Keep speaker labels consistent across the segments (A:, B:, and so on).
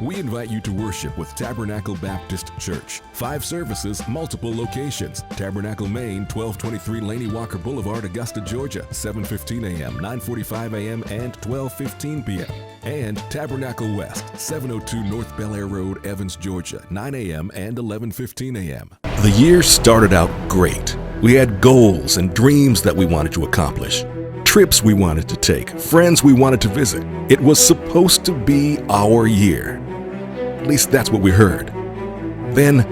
A: We invite you to worship with Tabernacle Baptist Church. 5 services, multiple locations. Tabernacle, Maine, 1223 Laney Walker Boulevard, Augusta, Georgia, 7:15 a.m., 9:45 a.m., and 12:15 p.m. And Tabernacle West, 702 North Bel Air Road, Evans, Georgia, 9 a.m. and 11:15 a.m. The year started out great. We had goals and dreams that we wanted to accomplish. Trips we wanted to take, friends we wanted to visit. It was supposed to be our year. At least that's what we heard. Then,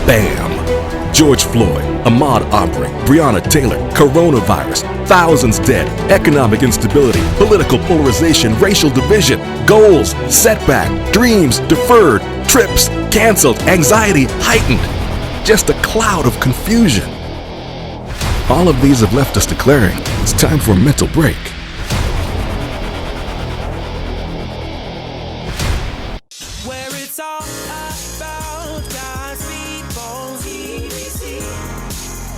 A: bam! George Floyd, Ahmaud Arbery, Breonna Taylor, coronavirus, thousands dead, economic instability, political polarization, racial division, goals, setback, dreams deferred, trips canceled, anxiety heightened. Just a cloud of confusion. All of these have left us declaring it's time for a mental break.
B: Where it's all about God's people, TBC,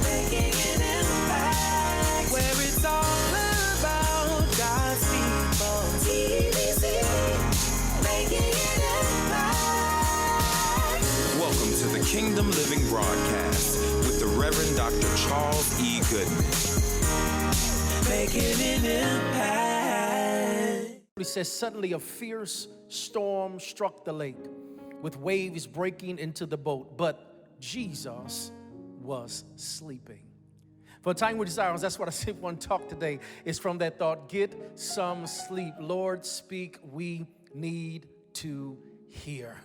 B: making an impact. Where it's all about God's people, TBC, making an impact. Welcome to the Kingdom Living Broadcast with the Reverend Dr. Charles E. Goodman. Making an impact.
C: He says, suddenly a fierce storm struck the lake with waves breaking into the boat, but Jesus was sleeping. For a time with desires, that's what I simply want to talk today, is from that thought, get some sleep. Lord, speak, we need to hear.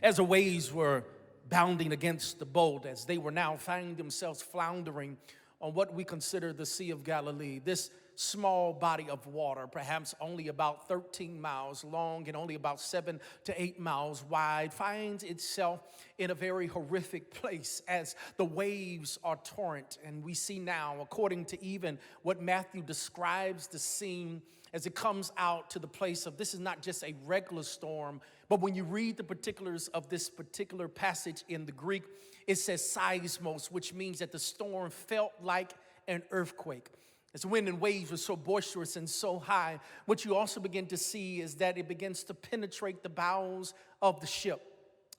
C: As the waves were bounding against the boat, as they were now finding themselves floundering on what we consider the Sea of Galilee, this small body of water, perhaps only about 13 miles long and only about 7 to 8 miles wide, finds itself in a very horrific place as the waves are torrent. And we see now, according to even what Matthew describes the scene as it comes out to the place of, this is not just a regular storm, but when you read the particulars of this particular passage in the Greek, it says seismos, which means that the storm felt like an earthquake. As the wind and waves were so boisterous and so high, what you also begin to see is that it begins to penetrate the bows of the ship.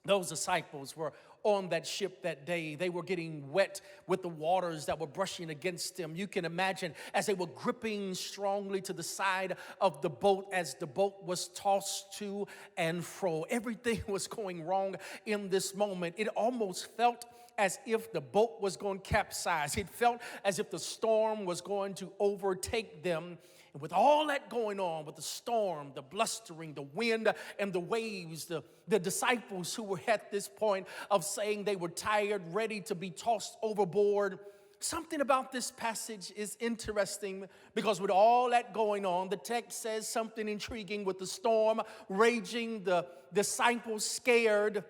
C: Those disciples were on that ship that day. They were getting wet with the waters that were brushing against them. You can imagine as they were gripping strongly to the side of the boat as the boat was tossed to and fro. Everything was going wrong in this moment. It almost felt as if the boat was going to capsize. It felt as if the storm was going to overtake them. And with all that going on, with the storm, the blustering, the wind, and the waves, the disciples who were at this point of saying they were tired, ready to be tossed overboard. Something about this passage is interesting because with all that going on, the text says something intriguing. With the storm raging, the disciples scared,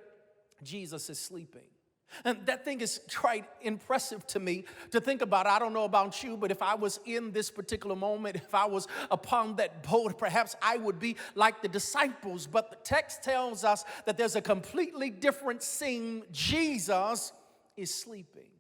C: Jesus is sleeping. And that thing is quite impressive to me to think about. I don't know about you, but if I was in this particular moment, if I was upon that boat, perhaps I would be like the disciples. But the text tells us that there's a completely different scene. Jesus is sleeping.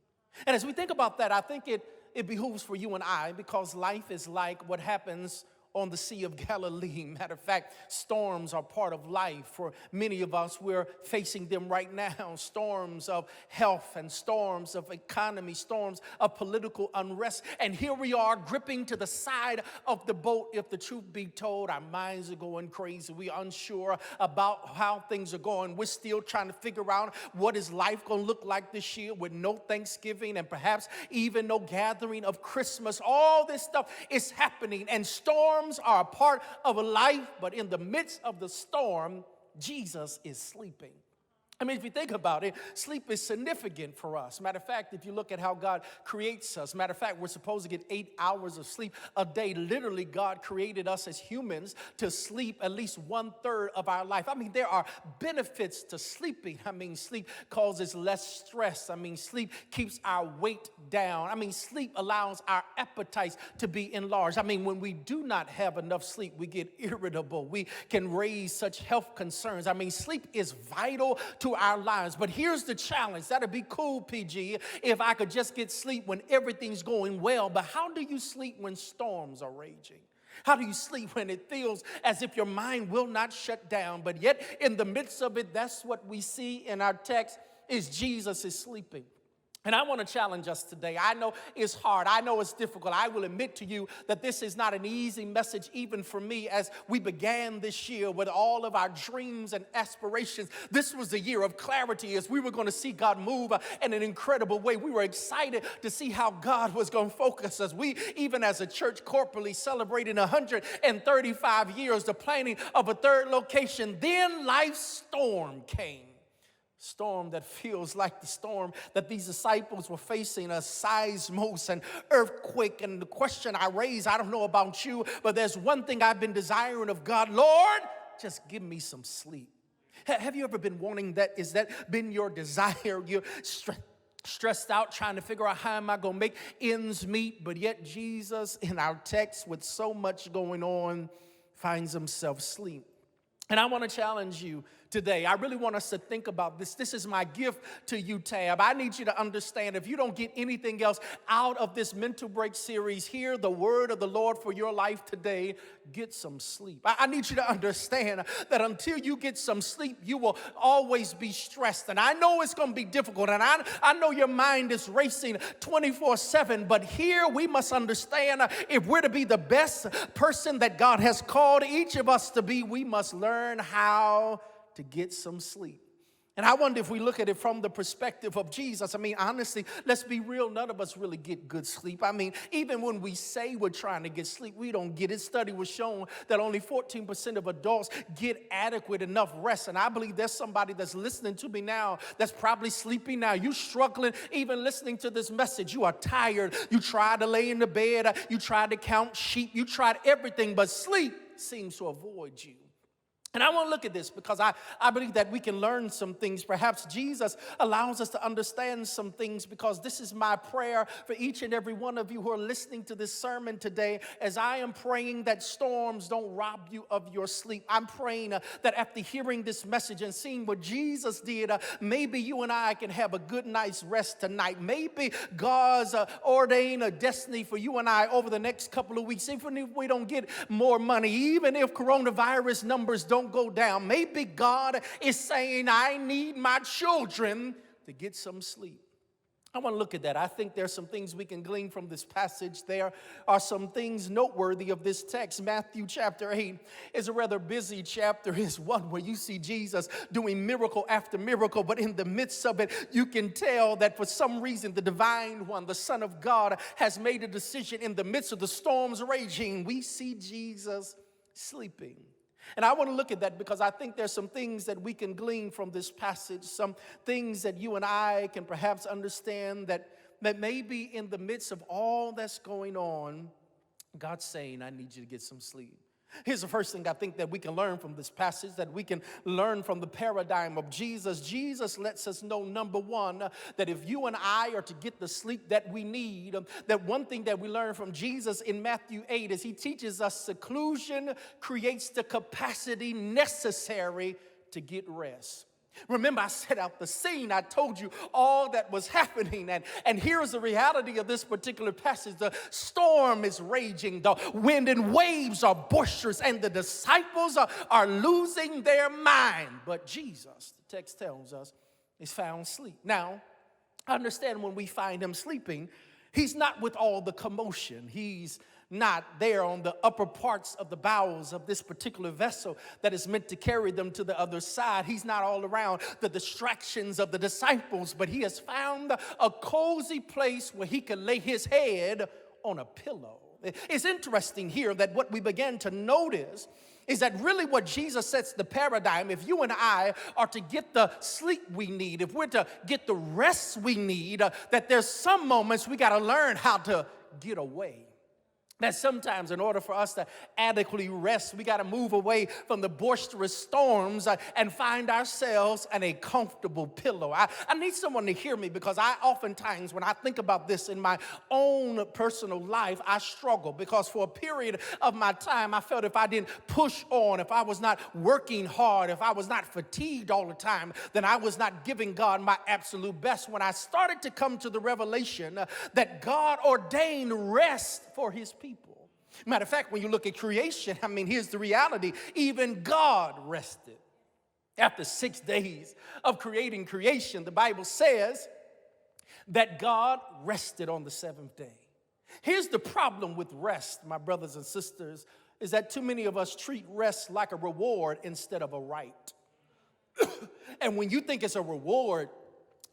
C: And as we think about that, I think it behooves for you and I, because life is like what happens on the Sea of Galilee. Matter of fact, storms are part of life. For many of us, we're facing them right now. Storms of health and storms of economy, storms of political unrest. And here we are gripping to the side of the boat. If the truth be told, our minds are going crazy. We're unsure about how things are going. We're still trying to figure out what is life going to look like this year with no Thanksgiving and perhaps even no gathering of Christmas. All this stuff is happening, and storms are a part of a life, but in the midst of the storm, Jesus is sleeping. I mean, if you think about it, sleep is significant for us. Matter of fact, if you look at how God creates us, matter of fact, we're supposed to get 8 hours of sleep a day. Literally, God created us as humans to sleep at least 1/3 of our life. I mean, there are benefits to sleeping. I mean, sleep causes less stress. I mean, sleep keeps our weight down. I mean, sleep allows our appetites to be enlarged. I mean, when we do not have enough sleep, we get irritable. We can raise such health concerns. I mean, sleep is vital to our lives. But here's the challenge. That'd be cool, PG, if I could just get sleep when everything's going well. But how do you sleep when storms are raging? How do you sleep when it feels as if your mind will not shut down? But yet in the midst of it, that's what we see in our text is Jesus is sleeping. And I want to challenge us today. I know it's hard. I know it's difficult. I will admit to you that this is not an easy message even for me as we began this year with all of our dreams and aspirations. This was a year of clarity as we were going to see God move in an incredible way. We were excited to see how God was going to focus us. We, even as a church corporately celebrating 135 years, the planning of a third location. Then life's storm came. Storm that feels like the storm that these disciples were facing, a seismos, an earthquake. And the question I raise, I don't know about you, but there's one thing I've been desiring of God. Lord, just give me some sleep. Have you ever been wanting that? Is that been your desire? You're stressed out trying to figure out how am I going to make ends meet, but yet Jesus in our text with so much going on finds himself asleep. And I want to challenge you today. I really want us to think about this. This is my gift to you, Tab. I need you to understand if you don't get anything else out of this mental break series, hear the word of the Lord for your life today. Get some sleep. I need you to understand that until you get some sleep, you will always be stressed. And I know it's going to be difficult. And I know your mind is racing 24/7. But here we must understand if we're to be the best person that God has called each of us to be, we must learn how to get some sleep. And I wonder if we look at it from the perspective of Jesus. I mean, honestly, let's be real. None of us really get good sleep. I mean, even when we say we're trying to get sleep, we don't get it. Study was shown that only 14% of adults get adequate enough rest. And I believe there's somebody that's listening to me now that's probably sleeping now. You struggling even listening to this message. You are tired. You tried to lay in the bed. You tried to count sheep. You tried everything, but sleep seems to avoid you. And I want to look at this because I believe that we can learn some things. Perhaps Jesus allows us to understand some things because this is my prayer for each and every one of you who are listening to this sermon today as I am praying that storms don't rob you of your sleep. I'm praying that after hearing this message and seeing what Jesus did, maybe you and I can have a good night's rest tonight. Maybe God's ordained a destiny for you and I over the next couple of weeks, even if we don't get more money, even if coronavirus numbers don't go down. Maybe God is saying, I need my children to get some sleep. I want to look at that. I think there's some things we can glean from this passage. There are some things noteworthy of this text. Matthew chapter 8 is a rather busy chapter. It's one where you see Jesus doing miracle after miracle, but in the midst of it, you can tell that for some reason, the divine one, the Son of God, has made a decision in the midst of the storms raging. We see Jesus sleeping. And I want to look at that because I think there's some things that we can glean from this passage, some things that you and I can perhaps understand that maybe in the midst of all that's going on, God's saying, I need you to get some sleep. Here's the first thing I think that we can learn from this passage, that we can learn from the paradigm of Jesus. Jesus lets us know, number one, that if you and I are to get the sleep that we need, that one thing that we learn from Jesus in Matthew 8 is he teaches us seclusion creates the capacity necessary to get rest. Remember, I set out the scene. I told you all that was happening. And here's the reality of this particular passage. The storm is raging. The wind and waves are boisterous. And the disciples are losing their mind. But Jesus, the text tells us, is found asleep. Now, I understand when we find him sleeping, he's not with all the commotion. He's not there on the upper parts of the bowels of this particular vessel that is meant to carry them to the other side. He's not all around the distractions of the disciples, but he has found a cozy place where he can lay his head on a pillow. It's interesting here that what we began to notice is that really what Jesus sets the paradigm, if you and I are to get the sleep we need, if we're to get the rest we need, that there's some moments we got to learn how to get away. That sometimes in order for us to adequately rest, we got to move away from the boisterous storms and find ourselves in a comfortable pillow. I need someone to hear me because I oftentimes, when I think about this in my own personal life, I struggle because for a period of my time, I felt if I didn't push on, if I was not working hard, if I was not fatigued all the time, then I was not giving God my absolute best. When I started to come to the revelation that God ordained rest for his people, Matter of fact, when you look at creation, here's the reality. Even God rested. After 6 days of creating creation, the Bible says that God rested on the seventh day. Here's the problem with rest, my brothers and sisters, is that too many of us treat rest like a reward instead of a right. And when you think it's a reward,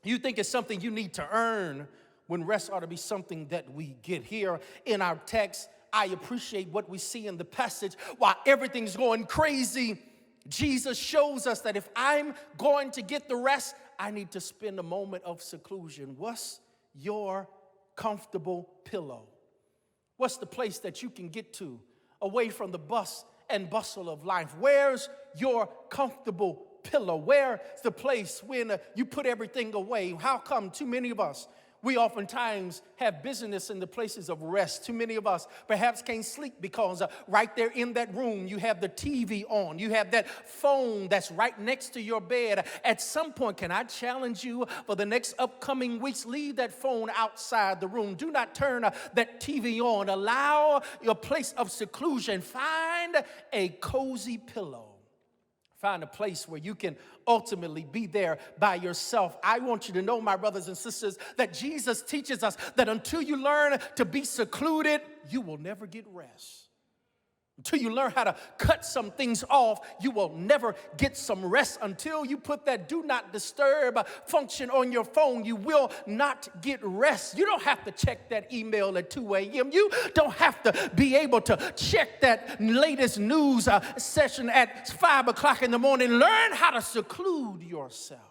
C: you think it's something you need to earn, when rest ought to be something that we get. Here in our text, I appreciate what we see in the passage. While everything's going crazy, Jesus shows us that if I'm going to get the rest, I need to spend a moment of seclusion. What's your comfortable pillow? What's the place that you can get to away from the bus and bustle of life? Where's your comfortable pillow? Where's the place when you put everything away? How come too many of us, we oftentimes have business in the places of rest? Too many of us perhaps can't sleep because right there in that room, you have the TV on. You have that phone that's right next to your bed. At some point, can I challenge you for the next upcoming weeks, leave that phone outside the room. Do not turn that TV on. Allow your place of seclusion. Find a cozy pillow. Find a place where you can ultimately be there by yourself. I want you to know, my brothers and sisters, that Jesus teaches us that until you learn to be secluded, you will never get rest. Until you learn how to cut some things off, you will never get some rest. Until you put that do not disturb function on your phone, you will not get rest. You don't have to check that email at 2 a.m. You don't have to be able to check that latest news session at 5 o'clock in the morning. Learn how to seclude yourself.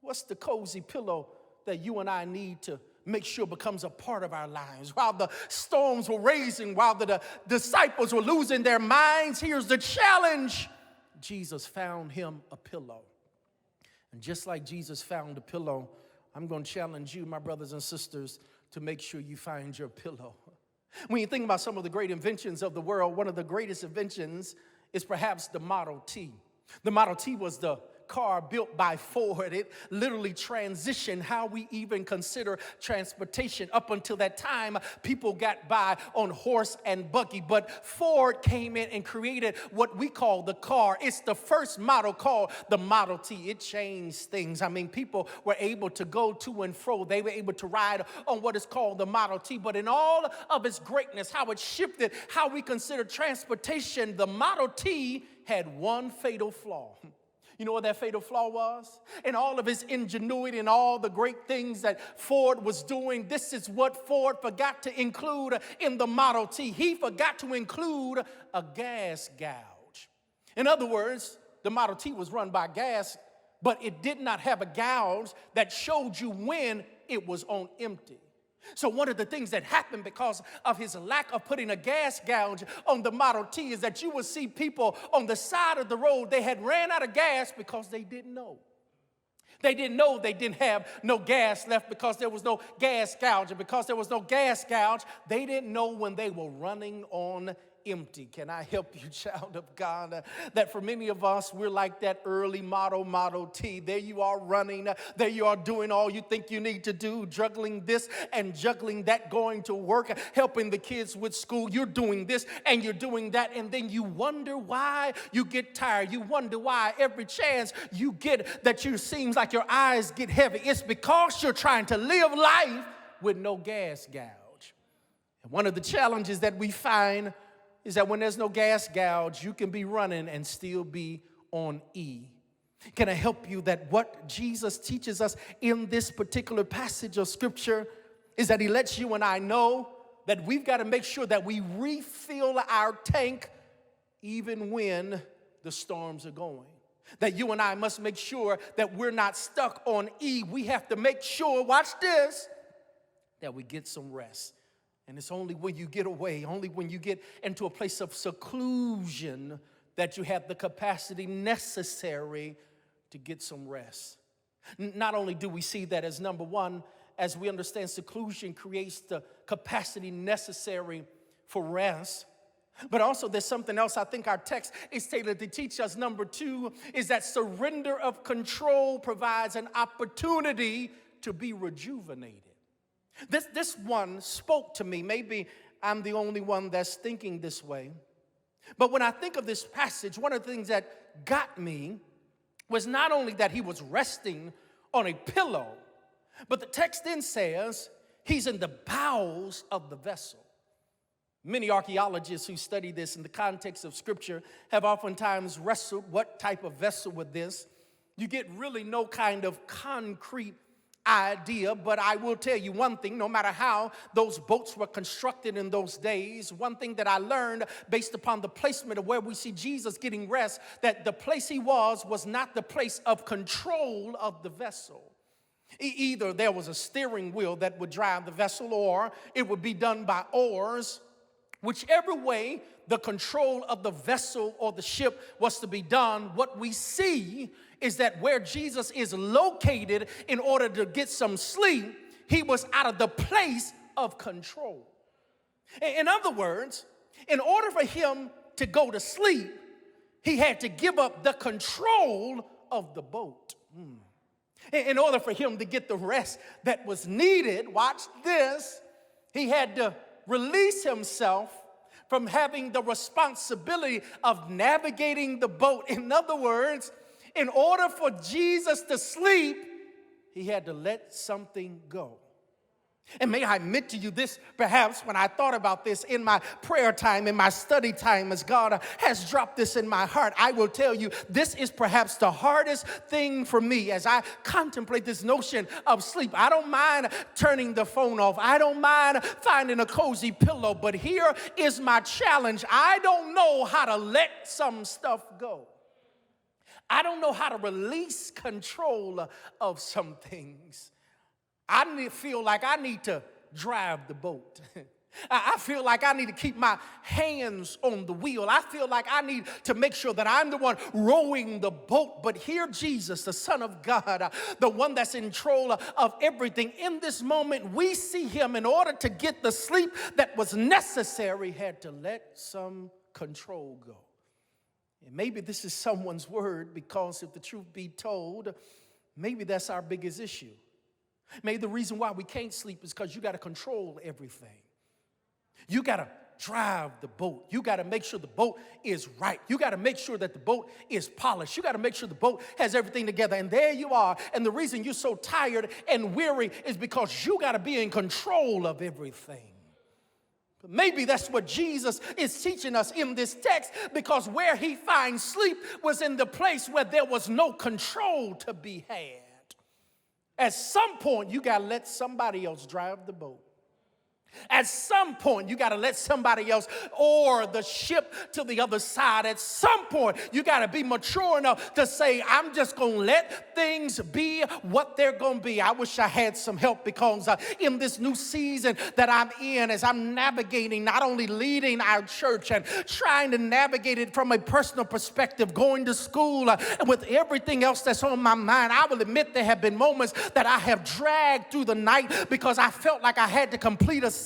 C: What's the cozy pillow that you and I need to make sure becomes a part of our lives? While the storms were raging, while the disciples were losing their minds, here's the challenge. Jesus found him a pillow. And just like Jesus found a pillow, I'm going to challenge you, my brothers and sisters, to make sure you find your pillow. When you think about some of the great inventions of the world, one of the greatest inventions is perhaps the Model T. The Model T was the car built by Ford. It literally transitioned how we even consider transportation. Up until that time, people got by on horse and buggy, but Ford came in and created what we call the car. It's the first model called the Model T. It changed things. People were able to go to and fro. They were able to ride on what is called the Model T, but in all of its greatness, how it shifted how we consider transportation, the Model T had one fatal flaw. You know what that fatal flaw was? In all of his ingenuity and all the great things that Ford was doing, this is what Ford forgot to include in the Model T. He forgot to include a gas gouge. In other words, the Model T was run by gas, but it did not have a gouge that showed you when it was on empty. So one of the things that happened because of his lack of putting a gas gouge on the Model T is that you will see people on the side of the road, they had ran out of gas because they didn't know. They didn't know they didn't have no gas left because there was no gas gouge. And because there was no gas gouge, they didn't know when they were running on empty. Can I help you, child of God? That for many of us, we're like that early Model T. There you are running. There you are doing all you think you need to do, juggling this and juggling that, going to work, helping the kids with school. You're doing this and you're doing that, and then you wonder why you get tired. You wonder why every chance you get that you seems like your eyes get heavy. It's because you're trying to live life with no gas gouge. And one of the challenges that we find is that when there's no gas gouge, you can be running and still be on E. Can I help you that what Jesus teaches us in this particular passage of Scripture is that he lets you and I know that we've got to make sure that we refill our tank even when the storms are going. That you and I must make sure that we're not stuck on E. We have to make sure, watch this, that we get some rest. And it's only when you get away, only when you get into a place of seclusion that you have the capacity necessary to get some rest. Not only do we see that as number one, as we understand seclusion creates the capacity necessary for rest, but also there's something else I think our text is tailored to teach us. Number two is that surrender of control provides an opportunity to be rejuvenated. This one spoke to me. Maybe I'm the only one that's thinking this way. But when I think of this passage, one of the things that got me was not only that he was resting on a pillow, but the text then says he's in the bowels of the vessel. Many archaeologists who study this in the context of Scripture have oftentimes wrestled what type of vessel with this. You get really no kind of concrete idea, but I will tell you one thing, no matter how those boats were constructed in those days, one thing that I learned based upon the placement of where we see Jesus getting rest, that the place he was not the place of control of the vessel. Either there was a steering wheel that would drive the vessel, or it would be done by oars. Whichever way the control of the vessel or the ship was to be done, what we see is that where Jesus is located in order to get some sleep, he was out of the place of control. In other words, in order for him to go to sleep, he had to give up the control of the boat. In order for him to get the rest that was needed, watch this, he had to release himself from having the responsibility of navigating the boat. In other words, in order for Jesus to sleep, he had to let something go. And may I admit to you this, perhaps when I thought about this in my prayer time, in my study time, as God has dropped this in my heart, I will tell you this is perhaps the hardest thing for me as I contemplate this notion of sleep. I don't mind turning the phone off. I don't mind finding a cozy pillow, but here is my challenge. I don't know how to let some stuff go. I don't know how to release control of some things. I feel like I need to drive the boat. I feel like I need to keep my hands on the wheel. I feel like I need to make sure that I'm the one rowing the boat. But here Jesus, the Son of God, the one that's in control of everything, in this moment we see him, in order to get the sleep that was necessary, had to let some control go. And maybe this is someone's word, because if the truth be told, maybe that's our biggest issue. Maybe the reason why we can't sleep is because you got to control everything. You got to drive the boat. You got to make sure the boat is right. You got to make sure that the boat is polished. You got to make sure the boat has everything together. And there you are. And the reason you're so tired and weary is because you got to be in control of everything. But maybe that's what Jesus is teaching us in this text, because where he finds sleep was in the place where there was no control to be had. At some point, you got to let somebody else drive the boat. At some point, you got to let somebody else oar the ship to the other side. At some point, you got to be mature enough to say, I'm just going to let things be what they're going to be. I wish I had some help, because in this new season that I'm in, as I'm navigating, not only leading our church and trying to navigate it from a personal perspective, going to school, and with everything else that's on my mind, I will admit there have been moments that I have dragged through the night because I felt like I had to complete assignments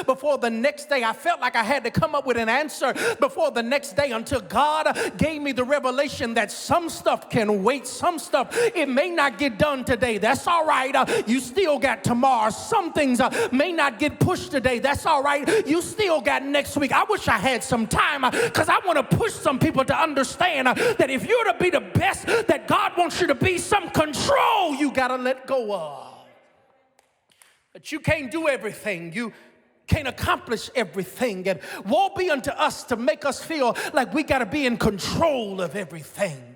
C: before the next day. I felt like I had to come up with an answer before the next day, until God gave me the revelation that some stuff can wait. Some stuff, it may not get done today. That's all right. You still got tomorrow. Some things may not get pushed today. That's all right. You still got next week. I wish I had some time, because I want to push some people to understand that if you're to be the best that God wants you to be, some control you got to let go of. That you can't do everything. You can't accomplish everything. And woe be unto us to make us feel like we got to be in control of everything.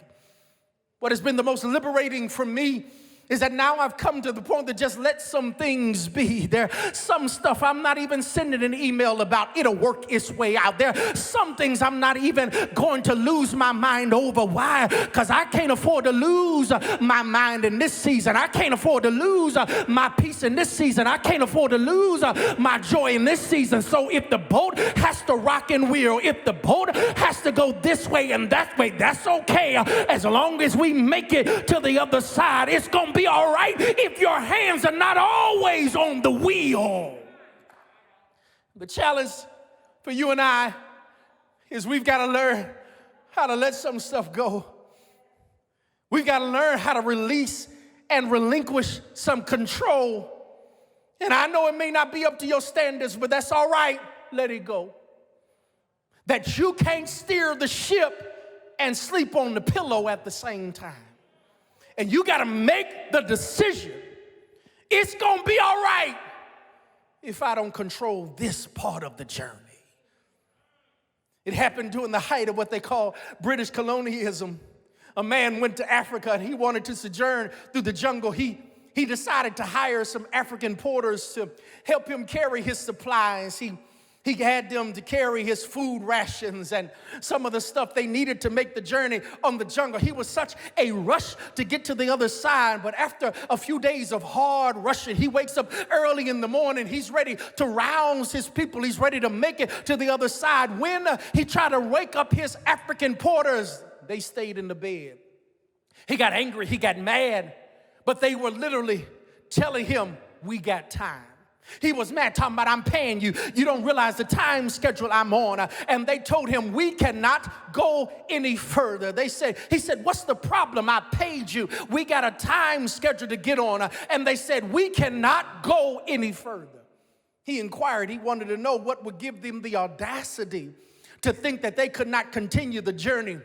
C: What has been the most liberating for me is that now I've come to the point to just let some things be. There's some stuff I'm not even sending an email about. It'll work its way out. There are some things I'm not even going to lose my mind over. Why? Because I can't afford to lose my mind in this season. I can't afford to lose my peace in this season. I can't afford to lose my joy in this season. So if the boat has to rock and wheel, if the boat has to go this way and that way, that's okay. As long as we make it to the other side, it's going to be all right if your hands are not always on the wheel. The challenge for you and I is we've got to learn how to let some stuff go. We've got to learn how to release and relinquish some control. And I know it may not be up to your standards, but that's all right. let it go. That you can't steer the ship and sleep on the pillow at the same time. And you got to make the decision. It's going to be all right if I don't control this part of the journey. It happened during the height of what they call British colonialism. A man went to Africa and he wanted to sojourn through the jungle. He decided to hire some African porters to help him carry his supplies. He had them to carry his food rations and some of the stuff they needed to make the journey on the jungle. He was such a rush to get to the other side, but after a few days of hard rushing, he wakes up early in the morning. He's ready to rouse his people. He's ready to make it to the other side. When he tried to wake up his African porters, they stayed in the bed. He got angry. He got mad, but they were literally telling him, we got time. He was mad, talking about, I'm paying you. You don't realize the time schedule I'm on. And they told him, we cannot go any further. He said, what's the problem? I paid you. We got a time schedule to get on. And they said, we cannot go any further. He inquired. He wanted to know what would give them the audacity to think that they could not continue the journey,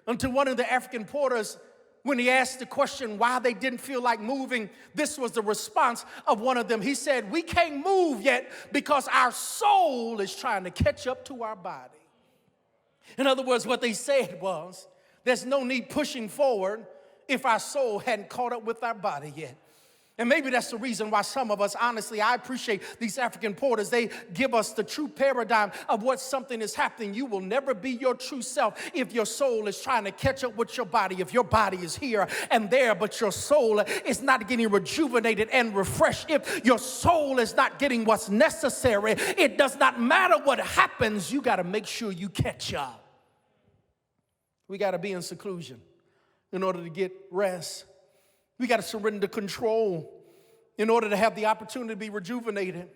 C: until one of the African porters, when he asked the question why they didn't feel like moving, this was the response of one of them. He said, we can't move yet because our soul is trying to catch up to our body. In other words, what they said was, there's no need pushing forward if our soul hadn't caught up with our body yet. And maybe that's the reason why some of us, honestly, I appreciate these African porters. They give us the true paradigm of what something is happening. You will never be your true self if your soul is trying to catch up with your body. If your body is here and there, but your soul is not getting rejuvenated and refreshed. If your soul is not getting what's necessary, it does not matter what happens. You got to make sure you catch up. We got to be in seclusion in order to get rest. We got to surrender control in order to have the opportunity to be rejuvenated.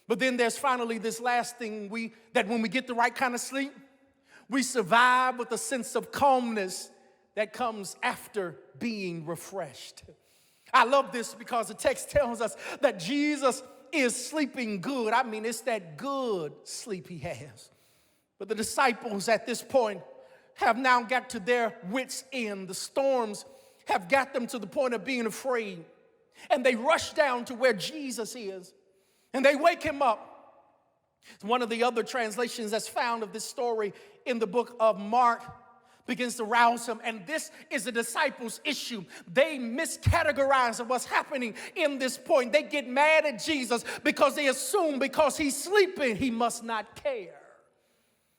C: But then there's finally this last thing, that when we get the right kind of sleep, we survive with a sense of calmness that comes after being refreshed. I love this because the text tells us that Jesus is sleeping good. I mean, it's that good sleep he has. But the disciples at this point have now got to their wits' end. The storms have got them to the point of being afraid. And they rush down to where Jesus is, and they wake him up. One of the other translations that's found of this story in the book of Mark begins to rouse him, and this is the disciples' issue. They miscategorize what's happening in this point. They get mad at Jesus because they assume because he's sleeping, he must not care.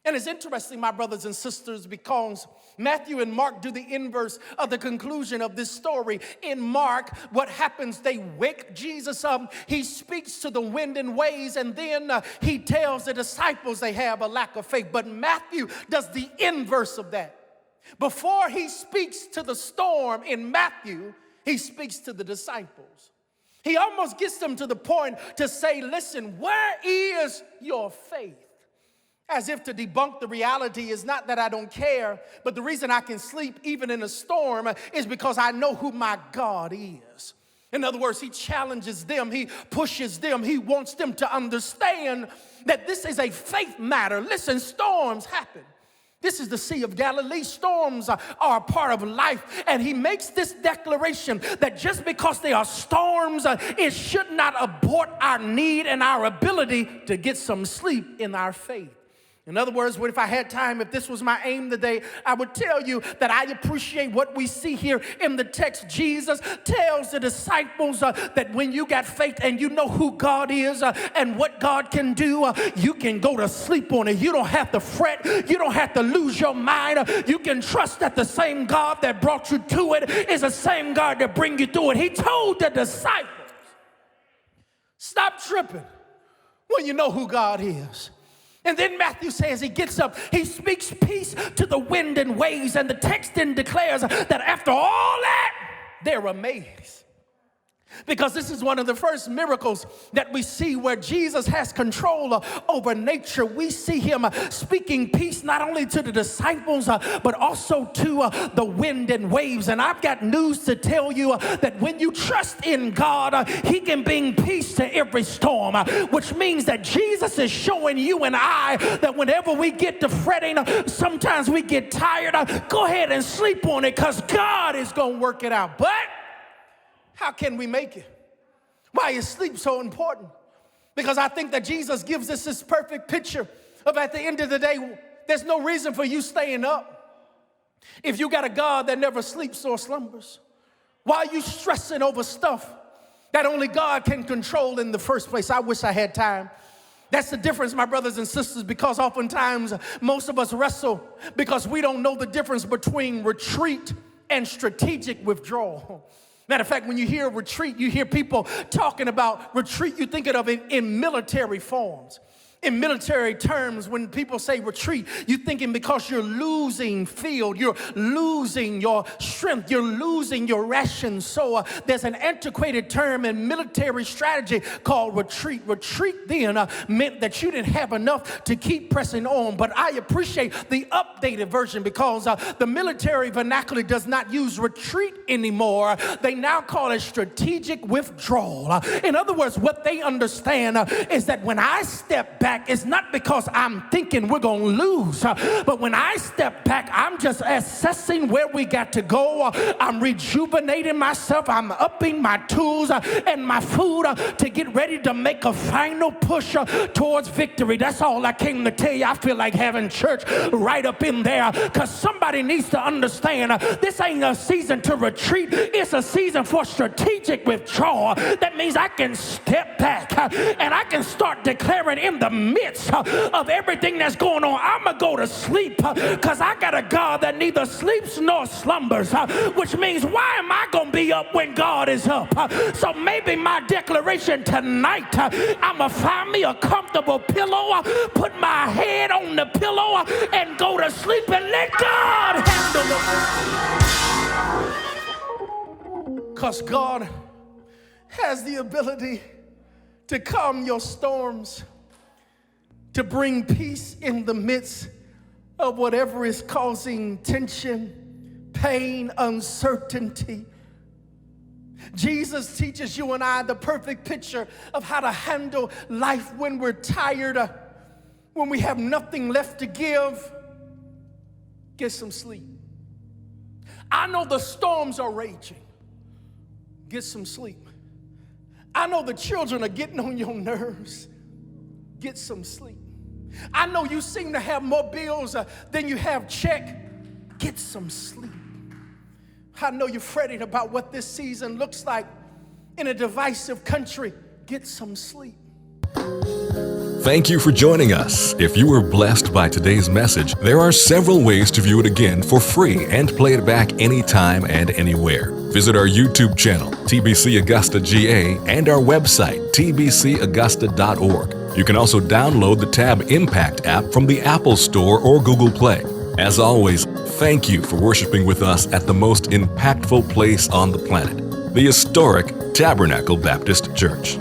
C: And it's interesting, my brothers and sisters, because Matthew and Mark do the inverse of the conclusion of this story. In Mark, what happens, they wake Jesus up. He speaks to the wind and waves, and then he tells the disciples they have a lack of faith. But Matthew does the inverse of that. Before he speaks to the storm in Matthew, he speaks to the disciples. He almost gets them to the point to say, listen, where is your faith? As if to debunk the reality is not that I don't care, but the reason I can sleep even in a storm is because I know who my God is. In other words, he challenges them, he pushes them, he wants them to understand that this is a faith matter. Listen, storms happen. This is the Sea of Galilee. Storms are a part of life. And he makes this declaration that just because they are storms, it should not abort our need and our ability to get some sleep in our faith. In other words, if I had time, if this was my aim today, I would tell you that I appreciate what we see here in the text. Jesus tells the disciples that when you got faith and you know who God is and what God can do, you can go to sleep on it. You don't have to fret. You don't have to lose your mind. You can trust that the same God that brought you to it is the same God that bring you through it. He told the disciples, stop tripping when you know who God is. And then Matthew says he gets up, he speaks peace to the wind and waves, and the text then declares that after all that, they're amazed. Because this is one of the first miracles that we see where Jesus has control over nature. We see him speaking peace not only to the disciples, but also to the wind and waves. And I've got news to tell you that when you trust in God, he can bring peace to every storm, which means that Jesus is showing you and I that whenever we get to fretting, sometimes we get tired, go ahead and sleep on it because God is going to work it out. But how can we make it? Why is sleep so important? Because I think that Jesus gives us this perfect picture of at the end of the day, there's no reason for you staying up. If you got a God that never sleeps or slumbers, why are you stressing over stuff that only God can control in the first place? I wish I had time. That's the difference, my brothers and sisters, because oftentimes most of us wrestle because we don't know the difference between retreat and strategic withdrawal. Matter of fact, when you hear retreat, you hear people talking about retreat, you think of it in military forms. In military terms, when people say retreat, you're thinking because you're losing field, you're losing your strength, you're losing your rations. So there's an antiquated term in military strategy called retreat. Retreat then meant that you didn't have enough to keep pressing on. But I appreciate the updated version because the military vernacular does not use retreat anymore. They now call it strategic withdrawal. In other words, what they understand is that when I step back, it's not because I'm thinking we're going to lose, but when I step back, I'm just assessing where we got to go. I'm rejuvenating myself. I'm upping my tools and my food to get ready to make a final push towards victory. That's all I came to tell you. I feel like having church right up in there because somebody needs to understand this ain't a season to retreat. It's a season for strategic withdrawal. That means I can step back and I can start declaring in the midst of everything that's going on, I'm going to go to sleep because I got a God that neither sleeps nor slumbers, which means why am I going to be up when God is up? So maybe my declaration tonight, I'm going to find me a comfortable pillow, put my head on the pillow and go to sleep and let God handle it. Because God has the ability to calm your storms, to bring peace in the midst of whatever is causing tension, pain, uncertainty. Jesus teaches you and I the perfect picture of how to handle life when we're tired, when we have nothing left to give. Get some sleep. I know the storms are raging. Get some sleep. I know the children are getting on your nerves. Get some sleep. I know you seem to have more bills than you have check. Get some sleep. I know you're fretting about what this season looks like in a divisive country. Get some sleep.
A: Thank you for joining us. If you were blessed by today's message, there are several ways to view it again for free and play it back anytime and anywhere. Visit our YouTube channel, TBC Augusta GA, and our website, tbcaugusta.org. You can also download the Tab Impact app from the Apple Store or Google Play. As always, thank you for worshiping with us at the most impactful place on the planet, the historic Tabernacle Baptist Church.